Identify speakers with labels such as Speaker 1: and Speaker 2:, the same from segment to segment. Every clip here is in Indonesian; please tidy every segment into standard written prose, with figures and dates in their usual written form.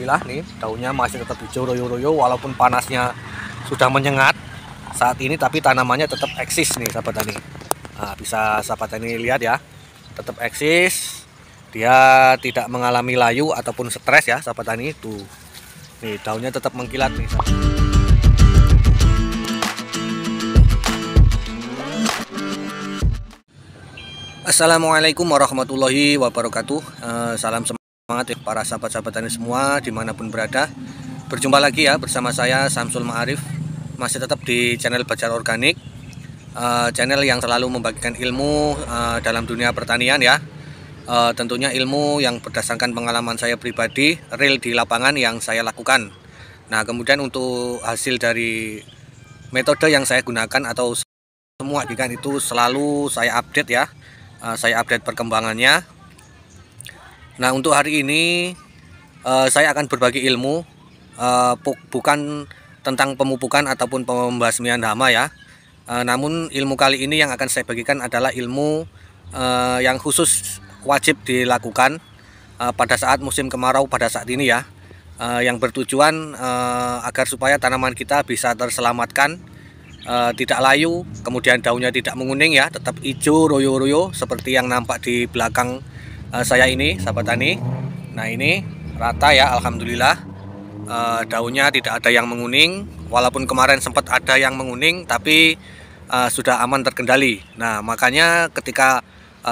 Speaker 1: Alhamdulillah nih daunnya masih tetap hijau royo-royo walaupun panasnya sudah menyengat saat ini, tapi tanamannya tetap eksis nih sahabat tani. Nah, bisa sahabat tani lihat ya, tetap eksis, dia tidak mengalami layu ataupun stres ya sahabat tani. Tuh nih daunnya tetap mengkilat nih. Assalamualaikum warahmatullahi wabarakatuh. Salam semangat ya para sahabat-sahabat tani semua dimanapun berada. Berjumpa lagi ya bersama saya Samsul Ma'arif, masih tetap di channel Bajar Organik, channel yang selalu membagikan ilmu dalam dunia pertanian ya. Tentunya ilmu yang berdasarkan pengalaman saya pribadi, real di lapangan yang saya lakukan. Nah, kemudian untuk hasil dari metode yang saya gunakan atau semua ikan itu selalu saya update ya. Saya update perkembangannya. Nah, untuk hari ini saya akan berbagi ilmu, bukan tentang pemupukan ataupun pembasmian hama ya. Namun ilmu kali ini yang akan saya bagikan adalah ilmu yang khusus wajib dilakukan pada saat musim kemarau pada saat ini ya, yang bertujuan agar supaya tanaman kita bisa terselamatkan, tidak layu, kemudian daunnya tidak menguning ya, tetap hijau royo-royo seperti yang nampak di belakang saya ini sahabat tani. Nah, ini rata ya, alhamdulillah. Daunnya tidak ada yang menguning, walaupun kemarin sempat ada yang menguning tapi sudah aman terkendali. Nah, makanya ketika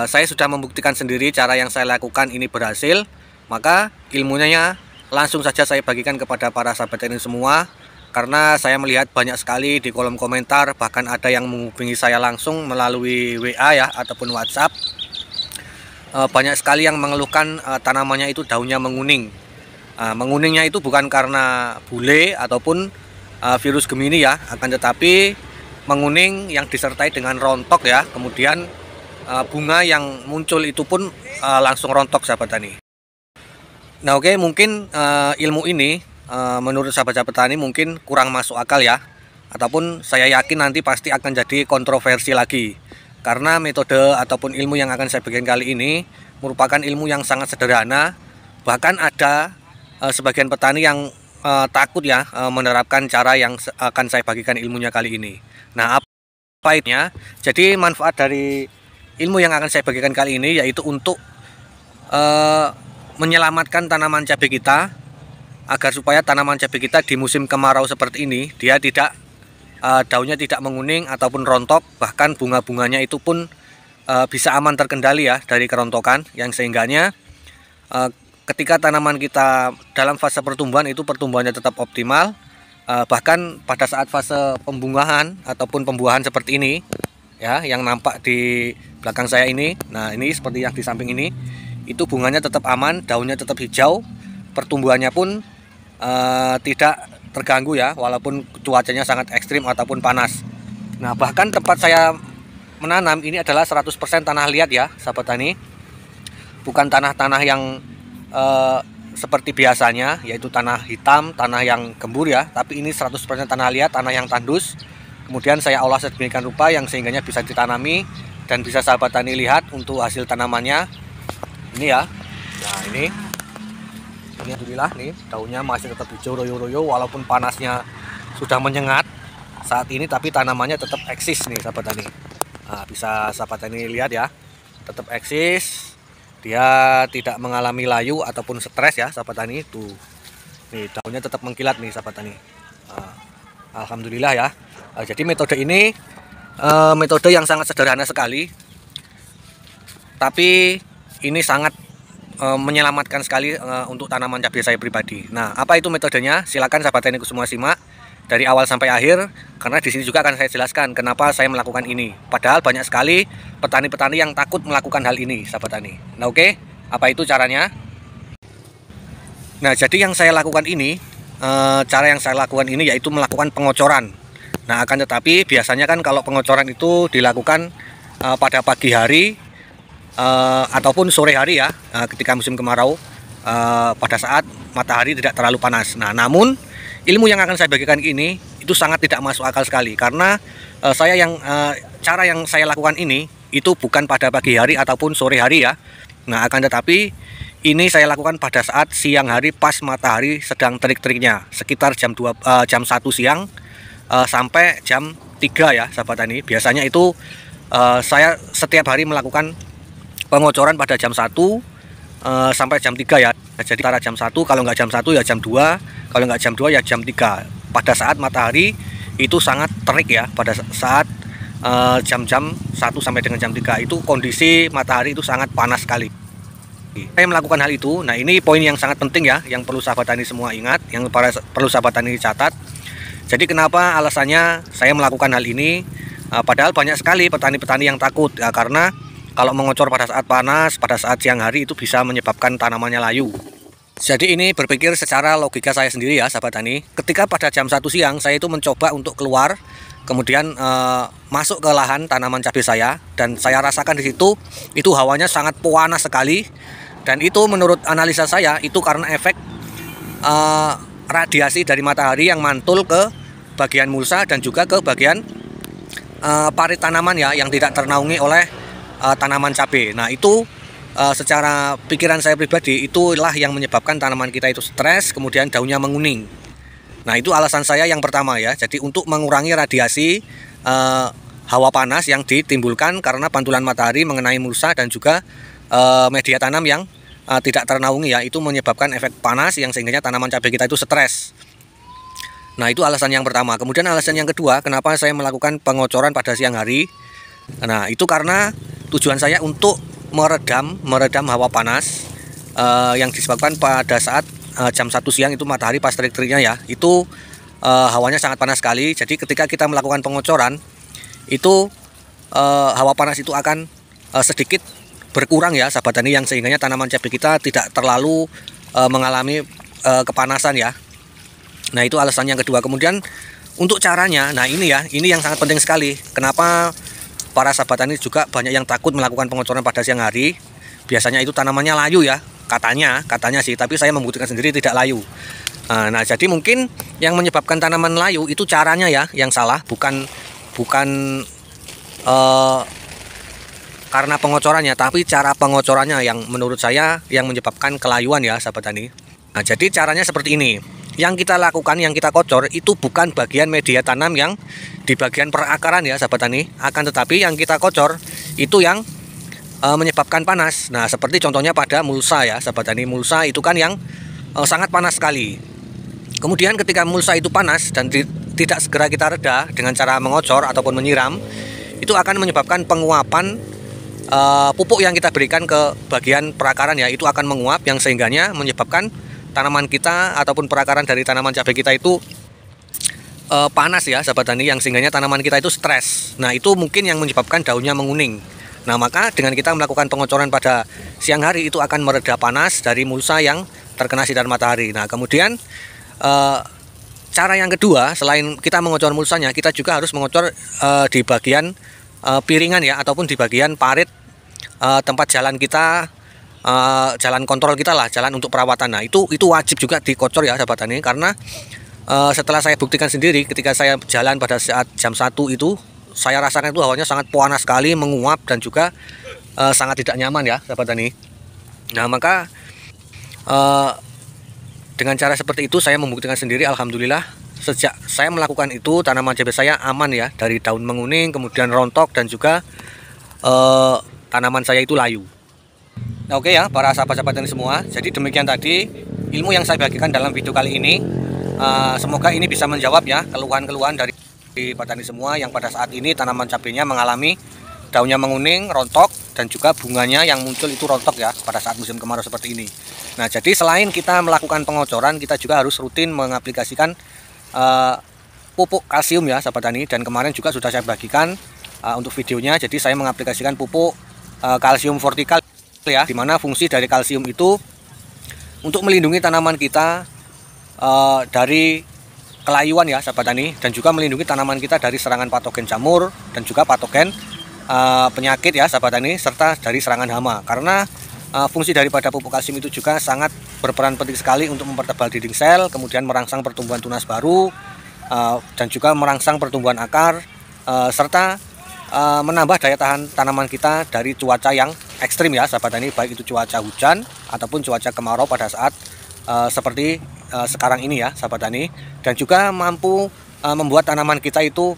Speaker 1: saya sudah membuktikan sendiri cara yang saya lakukan ini berhasil, maka ilmunya langsung saja saya bagikan kepada para sahabat tani semua. Karena saya melihat banyak sekali di kolom komentar, bahkan ada yang menghubungi saya langsung melalui WA ya ataupun WhatsApp. Banyak sekali yang mengeluhkan tanamannya itu daunnya menguning. Menguningnya itu bukan karena bule ataupun virus Gemini ya, akan tetapi menguning yang disertai dengan rontok ya. Kemudian bunga yang muncul itu pun langsung rontok sahabat tani. Nah, oke, mungkin ilmu ini menurut sahabat-sahabat tani mungkin kurang masuk akal ya, ataupun saya yakin nanti pasti akan jadi kontroversi lagi, karena metode ataupun ilmu yang akan saya bagikan kali ini merupakan ilmu yang sangat sederhana. Bahkan ada sebagian petani yang takut ya menerapkan cara yang akan saya bagikan ilmunya kali ini. Nah, apa itu? Jadi manfaat dari ilmu yang akan saya bagikan kali ini yaitu untuk menyelamatkan tanaman cabai kita, agar supaya tanaman cabai kita di musim kemarau seperti ini dia tidak daunnya tidak menguning ataupun rontok, bahkan bunga-bunganya itu pun bisa aman terkendali ya dari kerontokan, yang sehingganya ketika tanaman kita dalam fase pertumbuhan itu pertumbuhannya tetap optimal, bahkan pada saat fase pembungahan ataupun pembuahan seperti ini ya, yang nampak di belakang saya ini. Nah, ini seperti yang di samping ini, itu bunganya tetap aman, daunnya tetap hijau, pertumbuhannya pun tidak terganggu ya, walaupun cuacanya sangat ekstrim ataupun panas. Nah, bahkan tempat saya menanam ini adalah 100% tanah liat ya sahabat tani, bukan tanah-tanah yang seperti biasanya yaitu tanah hitam, tanah yang gembur ya, tapi ini 100% tanah liat, tanah yang tandus. Kemudian saya olah sedemikian rupa yang sehingganya bisa ditanami dan bisa sahabat tani lihat untuk hasil tanamannya ini ya. Nah, ini alhamdulillah nih daunnya masih tetap hijau royo-royo walaupun panasnya sudah menyengat saat ini, tapi tanamannya tetap eksis nih sahabat tani. Nah, bisa sahabat tani lihat ya, tetap eksis, dia tidak mengalami layu ataupun stres ya sahabat tani. Tuh nih daunnya tetap mengkilat nih sahabat tani. Nah, alhamdulillah ya. Jadi metode ini metode yang sangat sederhana sekali, tapi ini sangat menyelamatkan sekali untuk tanaman cabai saya pribadi. Nah, apa itu metodenya? Silakan sahabat taniku semua simak dari awal sampai akhir, karena di sini juga akan saya jelaskan kenapa saya melakukan ini. Padahal banyak sekali petani-petani yang takut melakukan hal ini sahabat tani. Nah, oke, apa itu caranya? Nah, jadi yang saya lakukan ini, cara yang saya lakukan ini yaitu melakukan pengocoran. Nah, akan tetapi biasanya kan kalau pengocoran itu dilakukan pada pagi hari ataupun sore hari ya, ketika musim kemarau, pada saat matahari tidak terlalu panas. Nah, namun ilmu yang akan saya bagikan ini itu sangat tidak masuk akal sekali, karena cara yang saya lakukan ini itu bukan pada pagi hari ataupun sore hari ya. Nah, akan tetapi ini saya lakukan pada saat siang hari pas matahari sedang terik-teriknya, sekitar jam 1 siang sampai jam 3 ya sahabat tani. Biasanya itu saya setiap hari melakukan pengocoran pada jam 1 sampai jam 3 ya. Jadi antara jam 1, kalau nggak jam 1 ya jam 2, kalau nggak jam 2 ya jam 3. Pada saat matahari itu sangat terik ya, pada saat jam-jam 1 sampai dengan jam 3 itu kondisi matahari itu sangat panas sekali. Saya melakukan hal itu. Nah, ini poin yang sangat penting ya, yang perlu sahabat tani semua ingat, yang perlu sahabat tani catat. Jadi kenapa alasannya saya melakukan hal ini? Padahal banyak sekali petani-petani yang takut ya, karena kalau mengocor pada saat panas, pada saat siang hari itu bisa menyebabkan tanamannya layu. Jadi ini berpikir secara logika saya sendiri ya sahabat tani. Ketika pada jam 1 siang saya itu mencoba untuk keluar, kemudian masuk ke lahan tanaman cabai saya, dan saya rasakan di situ itu hawanya sangat panas sekali, dan itu menurut analisa saya itu karena efek radiasi dari matahari yang mantul ke bagian mulsa dan juga ke bagian parit tanaman ya, yang tidak ternaungi oleh tanaman cabai. Nah, itu secara pikiran saya pribadi itulah yang menyebabkan tanaman kita itu stres, kemudian daunnya menguning. Nah, itu alasan saya yang pertama ya. Jadi untuk mengurangi radiasi hawa panas yang ditimbulkan karena pantulan matahari mengenai mulsa dan juga media tanam yang tidak ternaungi ya, itu menyebabkan efek panas yang sehingga tanaman cabai kita itu stres. Nah, itu alasan yang pertama. Kemudian alasan yang kedua, kenapa saya melakukan pengocoran pada siang hari? Nah, itu karena tujuan saya untuk meredam hawa panas yang disebabkan pada saat jam 1 siang itu matahari pas terik-teriknya ya, itu hawanya sangat panas sekali. Jadi ketika kita melakukan pengocoran itu hawa panas itu akan sedikit berkurang ya sahabat tani, yang sehingga tanaman cabai kita tidak terlalu mengalami kepanasan ya. Nah, itu alasan yang kedua. Kemudian untuk caranya, nah ini ya, ini yang sangat penting sekali. Kenapa para sahabat tani juga banyak yang takut melakukan pengocoran pada siang hari? Biasanya itu tanamannya layu ya, katanya sih, tapi saya membuktikan sendiri tidak layu. Nah, jadi mungkin yang menyebabkan tanaman layu itu caranya ya yang salah, bukan karena pengocorannya, tapi cara pengocorannya yang menurut saya yang menyebabkan kelayuan ya sahabat tani. Nah, jadi caranya seperti ini. Yang kita lakukan, yang kita kocor itu bukan bagian media tanam yang di bagian perakaran ya sahabat tani, akan tetapi yang kita kocor itu yang menyebabkan panas. Nah, seperti contohnya pada mulsa ya sahabat tani. Mulsa itu kan yang sangat panas sekali. Kemudian ketika mulsa itu panas dan tidak segera kita reda dengan cara mengocor ataupun menyiram, itu akan menyebabkan penguapan pupuk yang kita berikan ke bagian perakaran ya, itu akan menguap, yang sehingganya menyebabkan tanaman kita ataupun perakaran dari tanaman cabai kita itu panas ya sahabat tani, yang sehingganya tanaman kita itu stres. Nah, itu mungkin yang menyebabkan daunnya menguning. Nah, maka dengan kita melakukan pengocoran pada siang hari itu akan mereda panas dari mulsa yang terkena sinar matahari. Nah, kemudian cara yang kedua, selain kita mengocor mulsanya, kita juga harus mengocor di bagian piringan ya, ataupun di bagian parit tempat jalan kita, jalan kontrol kita lah, jalan untuk perawatan. Nah, itu wajib juga dikocor ya sahabat tani, karena setelah saya buktikan sendiri ketika saya jalan pada saat jam 1 itu, saya rasakan itu hawanya sangat panas sekali, menguap, dan juga sangat tidak nyaman ya sahabat tani. Nah, maka dengan cara seperti itu saya membuktikan sendiri, alhamdulillah sejak saya melakukan itu tanaman cabai saya aman ya, dari daun menguning, kemudian rontok, dan juga tanaman saya itu layu. Nah, oke ya para sahabat-sahabat tani semua, jadi demikian tadi ilmu yang saya bagikan dalam video kali ini. Semoga ini bisa menjawab ya keluhan-keluhan dari petani semua yang pada saat ini tanaman cabainya mengalami daunnya menguning, rontok, dan juga bunganya yang muncul itu rontok ya pada saat musim kemarau seperti ini. Nah, jadi selain kita melakukan pengocoran, kita juga harus rutin mengaplikasikan pupuk kalsium ya sahabat tani, dan kemarin juga sudah saya bagikan untuk videonya. Jadi saya mengaplikasikan pupuk kalsium vertikal ya, dimana fungsi dari kalsium itu untuk melindungi tanaman kita dari kelayuan ya sahabat tani, dan juga melindungi tanaman kita dari serangan patogen jamur dan juga patogen penyakit ya sahabat tani, serta dari serangan hama. Karena fungsi daripada pupuk kalsium itu juga sangat berperan penting sekali untuk mempertebal dinding sel, kemudian merangsang pertumbuhan tunas baru, dan juga merangsang pertumbuhan akar, serta menambah daya tahan tanaman kita dari cuaca yang ekstrim ya sahabat tani, baik itu cuaca hujan ataupun cuaca kemarau pada saat seperti sekarang ini ya sahabat tani, dan juga mampu membuat tanaman kita itu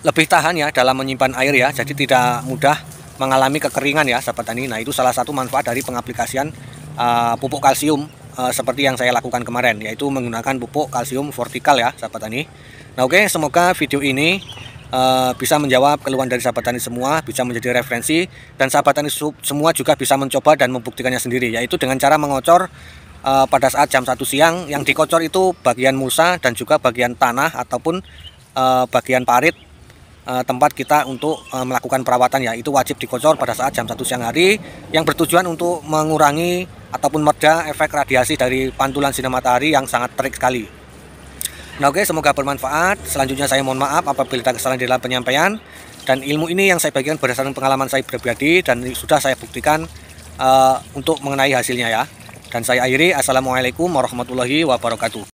Speaker 1: lebih tahan ya dalam menyimpan air ya, jadi tidak mudah mengalami kekeringan ya sahabat tani. Nah, itu salah satu manfaat dari pengaplikasian pupuk kalsium seperti yang saya lakukan kemarin, yaitu menggunakan pupuk kalsium vertikal ya sahabat tani. Nah, oke, semoga video ini bisa menjawab keluhan dari sahabat tani semua, bisa menjadi referensi, dan sahabat tani semua juga bisa mencoba dan membuktikannya sendiri, yaitu dengan cara mengocor pada saat jam 1 siang. Yang dikocor itu bagian mulsa dan juga bagian tanah ataupun bagian parit tempat kita untuk melakukan perawatan ya, itu wajib dikocor pada saat jam 1 siang hari, yang bertujuan untuk mengurangi ataupun mereda efek radiasi dari pantulan sinar matahari yang sangat terik sekali. Nah, oke, semoga bermanfaat. Selanjutnya saya mohon maaf apabila ada kesalahan dalam penyampaian, dan ilmu ini yang saya bagikan berdasarkan pengalaman saya pribadi dan sudah saya buktikan untuk mengenai hasilnya ya. Dan saya akhiri, assalamualaikum warahmatullahi wabarakatuh.